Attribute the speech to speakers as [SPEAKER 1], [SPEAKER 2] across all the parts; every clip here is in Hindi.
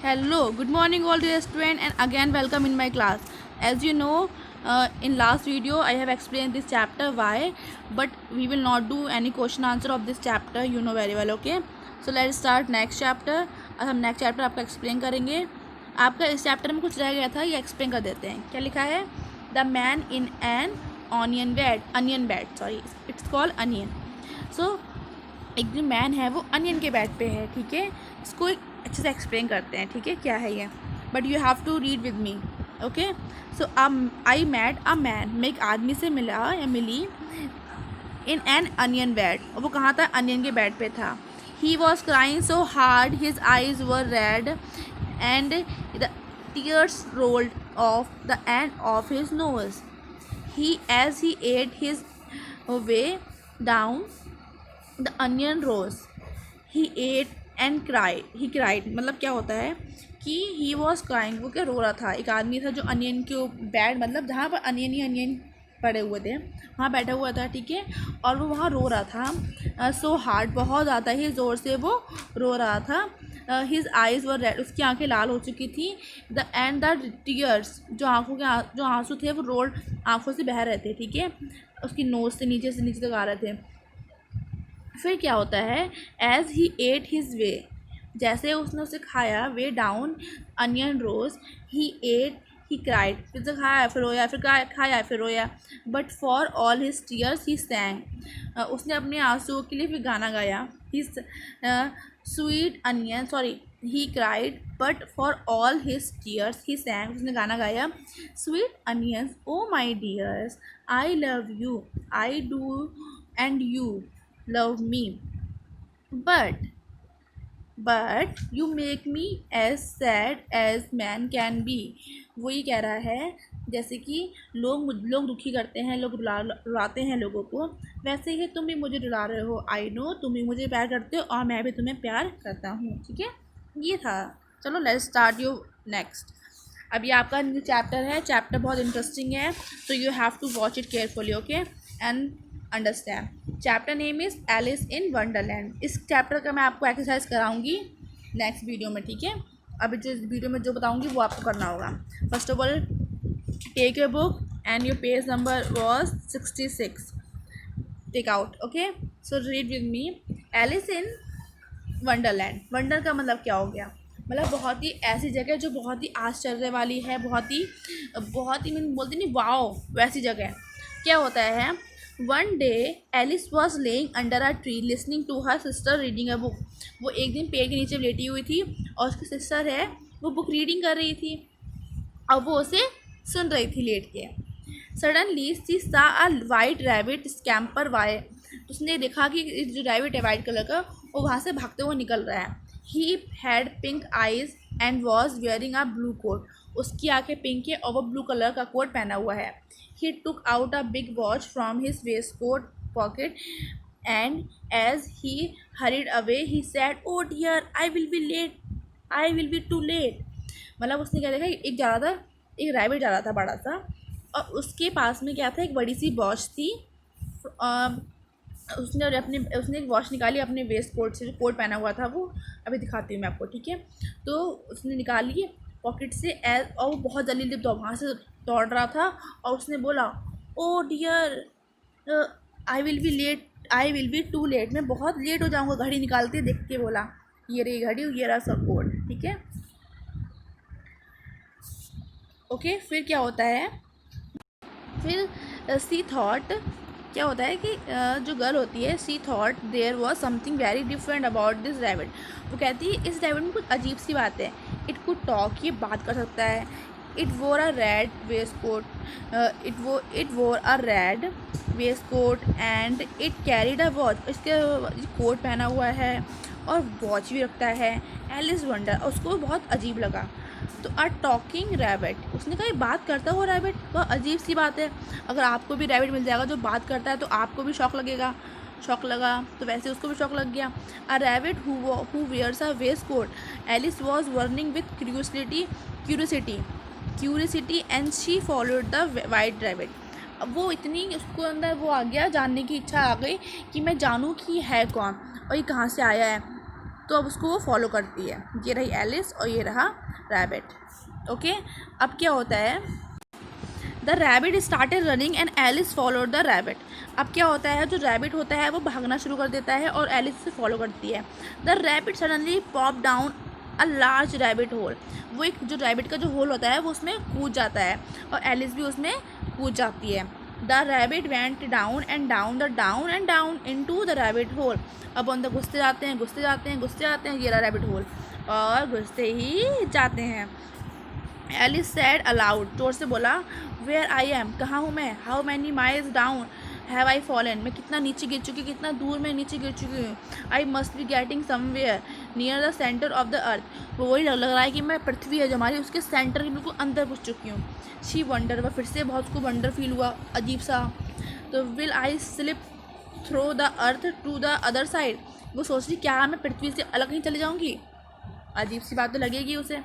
[SPEAKER 1] Hello, good morning all dear student and again welcome in my class. As you know, in last video I have explained this chapter why, but we will not do any question answer of this chapter, you know very well, okay? So let's start next chapter. अब हम next chapter आपका explain करेंगे. आपका इस chapter में कुछ रह गया था, ये explain कर देते हैं. क्या लिखा है? The man in an onion bed. Sorry, it's called onion. So एक जो मैन है वो अनियन के बेड पे है, ठीक है. इसको एक अच्छे से एक्सप्लेन करते हैं, ठीक है, क्या है ये. But you have to read with me, okay. So I met a man, मैं एक आदमी से मिला या मिली इन एन अनियन बेड. और वो कहाँ था? अनियन के बेड पे था. He was crying so hard, his eyes were red and the tears rolled off the end of his nose. He as he ate his way down the onion rose he ate and cried. मतलब क्या होता है कि ही वॉज क्राइंग, वो क्या रो रहा था. एक आदमी था जो अनियन के बेड, मतलब जहाँ पर अनियन ही अनियन पड़े हुए थे वहाँ बैठा हुआ था, ठीक है. और वो वहाँ रो रहा था. सो हार्ड, बहुत ज़्यादा ही ज़ोर से वो रो रहा था. हिज आइज़ वर रेड, उसकी आंखें लाल हो चुकी थी. द टीयर्स, जो आंसू थे वो रोड आँखों से बह रहे थे, ठीक है. उसकी नोज से नीचे तक आ रहे थे. फिर क्या होता है? As he ate his way, जैसे उसने उसे खाया, way down onion rose he ate he cried, फिर से खाया फिर रोया, फिर खाया फिर रोया. But for all his tears he sang, उसने अपने आंसुओं के लिए फिर गाना गाया. He sweet onion, sorry, he cried but for all his tears he sang, उसने गाना गाया. Sweet onions oh my dears, I love you, I do and you love me, but you make me as sad as man can be. वो ये कह रहा है जैसे कि लोग दुखी करते हैं, लोग रुलाते हैं लोगों को, वैसे ही तुम भी मुझे रुला रहे हो. आई नो, तुम भी मुझे प्यार करते हो और मैं भी तुम्हें प्यार करता हूँ, ठीक है. ये था. चलो लेट्स स्टार्ट यू नेक्स्ट. अब ये आपका न्यू चैप्टर है. चैप्टर बहुत इंटरेस्टिंग है, तो you have to watch it carefully, okay, and understand. Chapter name is Alice in Wonderland. इस चैप्टर का मैं आपको एक्सरसाइज कराऊंगी नेक्स्ट वीडियो में, ठीक है. अभी जो इस वीडियो में जो बताऊंगी वो आपको करना होगा. First of all, take your book and your page number was 66. Take out, okay. So read with me. Alice in Wonderland. Wonder का मतलब क्या हो गया? मतलब बहुत ही ऐसी जगह जो बहुत ही आश्चर्य वाली है, बहुत ही मैं बोलती नहीं, वाओ, वैसी जगह. क्या होता है? One day Alice was laying under a tree listening to her sister reading a book. वो एक दिन पेड़ के नीचे लेटी हुई थी और उसकी सिस्टर है वो बुक रीडिंग कर रही थी और वो उसे सुन रही थी लेट के. Suddenly she saw a white rabbit scamper by. उसने देखा कि जो रैबिट है वाइट कलर का वो वहाँ से भागते हुए निकल रहा है. He had pink eyes and was wearing a blue coat. उसकी आंखें पिंक है और वो ब्लू कलर का कोट पहना हुआ है. He took out a big watch from his waistcoat pocket and as he hurried away he said, "Oh dear, I will be late. I will be too late." मतलब उसने क्या देखा, एक रैबिट जा रहा था बड़ा सा और उसके पास में क्या था, एक बड़ी सी वॉच थी. उसने एक वॉच निकाली अपने वेस्ट कोट से, जो कोट पहना हुआ था वो अभी दिखाती हूँ मैं आपको, ठीक है. तो उसने निकाली पॉकेट से और वो बहुत जल्दी वहाँ से दौड़ रहा था और उसने बोला, oh dear, I will be too late. मैं बहुत लेट हो जाऊँगा. घड़ी निकालते देख के बोला, ये रही घड़ी, ये रहा सब कोट, ठीक है, ओके. फिर क्या होता है? फिर सी थॉट, क्या होता है कि जो गर्ल होती है, she thought there was something very different about this rabbit. वो कहती है इस रैबिट में कुछ अजीब सी बात है. इट कुड टॉक, ये बात कर सकता है. It wore a red waistcoat, it wore a red waistcoat and it carried a watch. इसके कोट पहना हुआ है और वॉच भी रखता है. एलिस वंडर, उसको बहुत अजीब लगा. तो अ टॉकिंग रैबिट, उसने कहा बात करता हुआ रैबिट, वह अजीब सी बात है. अगर आपको भी रैबिट मिल जाएगा जो बात करता है तो आपको भी शौक लगा, तो वैसे उसको भी शौक लग गया. A rabbit who wears a waistcoat. Alice was burning with curiosity and she followed the white rabbit. अब वो इतनी उसको अंदर वो आ गया, जानने की इच्छा आ गई कि मैं जानूँ कि है कौन और ये कहाँ से आया है. तो अब उसको वो फॉलो करती है। ये रही एलिस और ये रहा रैबिट। ओके, अब क्या होता है, the rabbit started running and Alice followed the rabbit. अब क्या होता है, जो रैबिट होता है वो भागना शुरू कर देता है और एलिस से फॉलो करती है। The rabbit suddenly pop down a large rabbit hole. वो एक जो रैबिट का जो होल होता है वो उसमें कूद जाता है और एलिस भी उसमें कूद जाती है। The rabbit went down and down the down and down into the rabbit hole. अब अंदर घुसते जाते हैं, घुसते जाते हैं, घुसते जाते हैं, ये रहा रैबिट होल, और घुसते ही जाते हैं। एलिस सैड अलाउड, जोर से बोला, वेयर आई एम, कहाँ हूँ मैं, how many miles down have I fallen, मैं कितना नीचे गिर चुकी, कितना दूर मैं नीचे गिर चुकी हूँ। I must be getting somewhere near the centre of the earth, वो वही लग रहा है कि मैं पृथ्वी है जो हमारी उसके सेंटर के बिल्कुल अंदर घुस चुकी हूँ। शी वंडर, वह फिर से बहुत उसको वंडर फील हुआ, अजीब सा। तो will I slip through the earth to the other side, वो सोच रही क्या मैं पृथ्वी से अलग नहीं चली जाऊँगी, अजीब सी बात तो लगेगी उसे।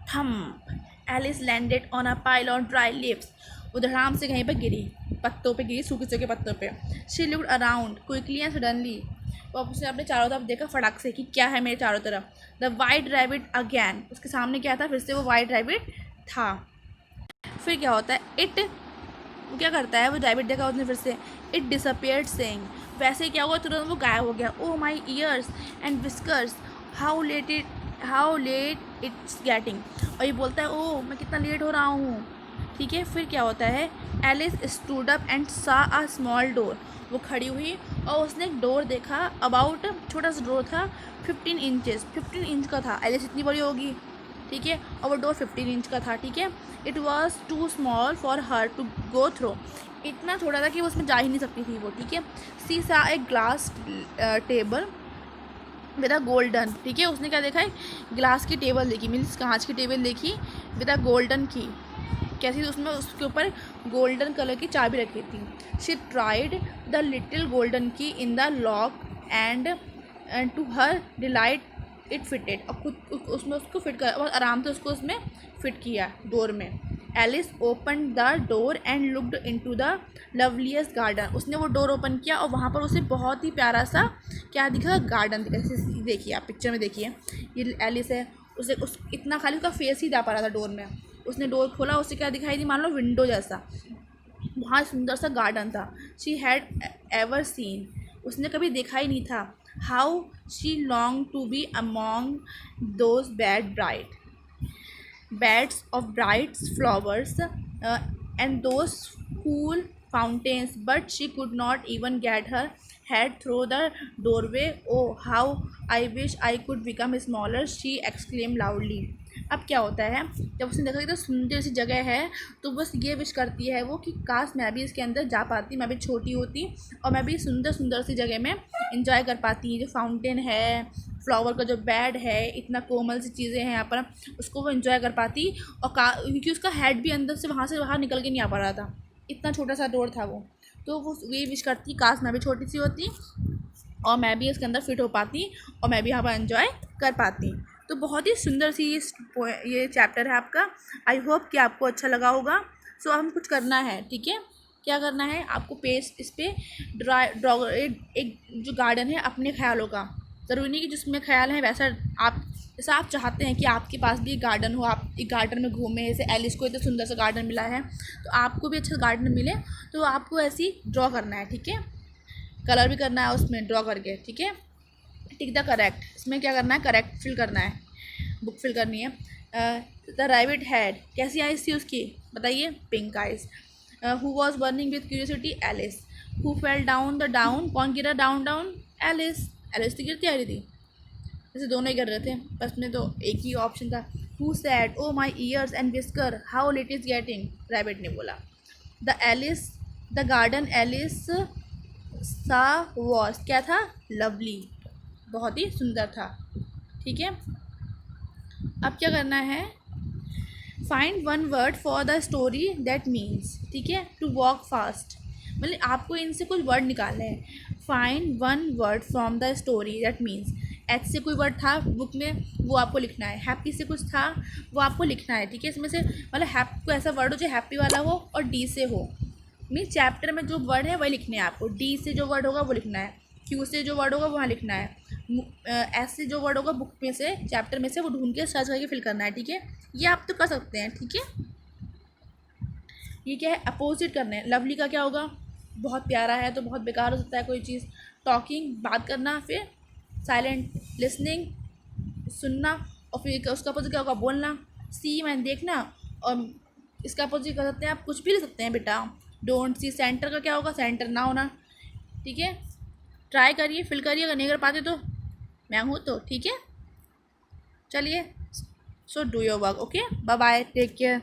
[SPEAKER 1] Thump, Alice landed on a pile on dry lips, वो धड़ाम से कहीं पर गिरी, पत्तों पे गिरी, सूखे सूखे पत्तों पे। She looked around quickly and suddenly, वो उसने अपने चारों तरफ देखा फटाक से कि क्या है मेरे चारों तरफ। द वाइट रैबिट अगैन, उसके सामने क्या था, फिर से वो वाइट रैबिट था। फिर क्या होता है, वो क्या करता है, वो रैबिट देखा उसने फिर से, इट डिसअपियर्ड सेइंग, वैसे क्या हुआ, तुरंत वो गायब हो गया। Oh my ears and whiskers, how late it's getting, और ये बोलता है ओह मैं कितना लेट हो रहा हूँ। ठीक है, फिर क्या होता है, एलिस स्टूड अप एंड सा अ स्मॉल डोर, वो खड़ी हुई और उसने एक डोर देखा, अबाउट छोटा सा डोर था, 15 इंच का था, एलिस इतनी बड़ी होगी, ठीक है, और वो डोर 15 इंच का था। ठीक है, it was too small for her to go through, इतना छोटा था कि वो उसमें जा ही नहीं सकती थी वो। ठीक है, सी सा एक glass table with a golden, ठीक है, उसने क्या देखा है, ग्लास की टेबल देखी, मीन्स कांच की टेबल देखी, विद अ गोल्डन की, कैसी, उसमें उसके ऊपर गोल्डन कलर की चाबी रखी थी। She tried the little golden key in the lock and to her delight it fitted, और खुद उसमें उसको फिट कर, बहुत आराम से उसको उसमें फिट किया डोर में। Alice open the door and looked into the loveliest garden, उसने वो डोर ओपन किया और वहाँ पर उसे बहुत ही प्यारा सा क्या दिखा, गार्डन दिखा। जैसे देखिए आप पिक्चर में देखिए, ये एलिस है, उसे उस इतना खाली उसका फेस ही जा पा रहा था डोर में, उसने डोर खोला, उससे क्या दिखाई दी, मान लो विंडो जैसा, वहाँ सुंदर सा गार्डन था। शी हैड एवर सीन, उसने कभी देखा ही नहीं था। How she long to be among those beds of bright flowers and those cool fountains, but she could not even get her head through the doorway. Oh, how I wish I could become smaller, she exclaimed loudly. अब क्या होता है, जब उसने देखा कि तो सुंदर सी जगह है, तो बस ये विश करती है वो कि काश मैं भी इसके अंदर जा पाती, मैं भी छोटी होती और मैं भी सुंदर सुंदर सी जगह में इंजॉय कर पाती। जो फाउंटेन है, फ्लावर का जो बेड है, इतना कोमल सी चीज़ें हैं यहाँ पर, उसको वो इन्जॉय कर पाती। और क्योंकि उसका हेड भी अंदर से वहाँ से बाहर निकल के नहीं आ पा रहा था, इतना छोटा सा डोर था वो, तो वो ये विश करती काश मैं भी छोटी सी होती और मैं भी इसके अंदर फिट हो पाती और मैं भी यहाँ पर एंजॉय कर पाती। तो बहुत ही सुंदर सी ये चैप्टर है आपका। आई होप कि आपको अच्छा लगा होगा। सो हम कुछ करना है, ठीक है, क्या करना है आपको, पेज इस पर ड्रॉ एक जो गार्डन है अपने ख्यालों का, ज़रूरी नहीं कि जिसमें ख्याल है वैसा आप, जैसा आप चाहते हैं कि आपके पास भी एक गार्डन हो, आप एक गार्डन में घूमें, जैसे एलिस को इतना सुंदर सा गार्डन मिला है तो आपको भी अच्छा गार्डन मिले, तो आपको ऐसी ड्रॉ करना है। ठीक है, कलर भी करना है उसमें ड्रॉ करके। ठीक है, टिक द करेक्ट, इसमें क्या करना है, करेक्ट फिल करना है, बुक फिल करनी है। द रैबिट हैड, कैसी आइज़ थी उसकी, बताइए, pink eyes. Who was burning with curiosity, Alice. Who fell down the down, कौन गिरा डाउन डाउन, एलिस। एलिस तो गिरती आ रही थी, जैसे दोनों ही कर रहे थे, बस में तो एक ही ऑप्शन था। Who said, oh my ears and whisker, how late is getting, rabbit ने बोला। The Alice, the garden Alice saw was, क्या था, लवली, बहुत ही सुंदर था। ठीक है, अब क्या करना है, find one word for the story that means, ठीक है, टू वॉक फास्ट, मतलब आपको इनसे कुछ वर्ड निकालने हैं। Find one word from the story that means, H से कोई वर्ड था बुक में वो आपको लिखना है, हैप्पी से कुछ था वो आपको लिखना है। ठीक है, इसमें से मतलब कोई ऐसा वर्ड हो जो हैप्पी वाला हो और डी से हो, मीन्स चैप्टर में जो वर्ड है वही लिखने हैं आपको, डी से जो वर्ड होगा वो लिखना है, क्यू से जो वर्ड होगा वहाँ लिखना है, ऐसे जो वर्ड होगा बुक में से, चैप्टर में से, वो ढूंढ के सर्च करके फिल करना है, ठीक है। ये आप तो कर सकते हैं, ठीक है। ये क्या है, अपोजिट करना है। लवली का क्या होगा, बहुत प्यारा है तो बहुत बेकार हो सकता है कोई चीज़। टॉकिंग, बात करना, फिर साइलेंट, लिसनिंग, सुनना, और फिर उसका अपोजिट क्या होगा, बोलना। सी मैंने देखना, और इसका अपोजिट कर सकते हैं आप, कुछ भी ले सकते हैं बेटा। डोंट सी, सेंटर का क्या होगा, सेंटर ना होना, ठीक है। ट्राई करिए, फिल करिए, अगर नहीं कर पाते तो मैं हूँ तो, ठीक है। चलिए, so do your work, okay, bye bye, take care.